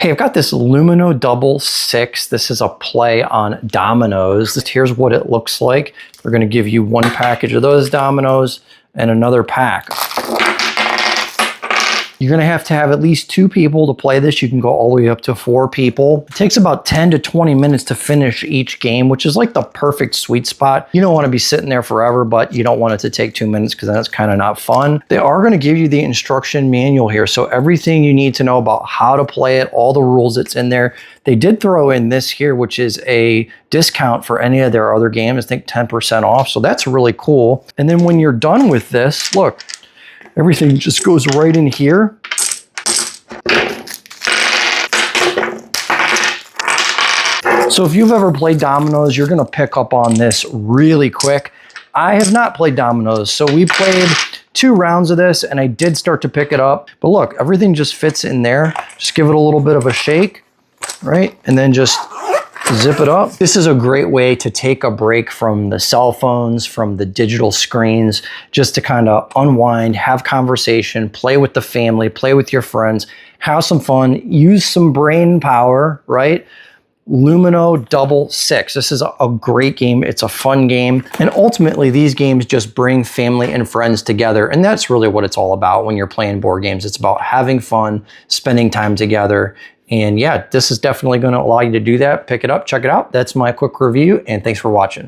Hey, I've got this Lumino Double 6. This is a play on Dominoes. Here's what it looks like. We're gonna give you one package of those Dominoes and another pack. You're gonna have to have at least 2 people to play this. You can go all the way up to 4 people. It takes about 10 to 20 minutes to finish each game, which is like the perfect sweet spot. You don't wanna be sitting there forever, but you don't want it to take 2 minutes because then it's kind of not fun. They are gonna give you the instruction manual here. So everything you need to know about how to play it, all the rules that's in there. They did throw in this here, which is a discount for any of their other games, I think 10% off. So that's really cool. And then when you're done with this, look, everything just goes right in here. So if you've ever played Dominoes, you're gonna pick up on this really quick. I have not played Dominoes, so we played 2 rounds of this and I did start to pick it up. But look, everything just fits in there. Just give it a little bit of a shake, right? And then just zip it up. This is a great way to take a break from the cell phones, from the digital screens, just to kind of unwind, have conversation, play with the family, play with your friends, have some fun, use some brain power, right? Lumino Double 6. This is a great game. It's a fun game. And ultimately, these games just bring family and friends together. And that's really what it's all about when you're playing board games. It's about having fun, spending time together. And yeah, this is definitely going to allow you to do that. Pick it up, check it out. That's my quick review, and thanks for watching.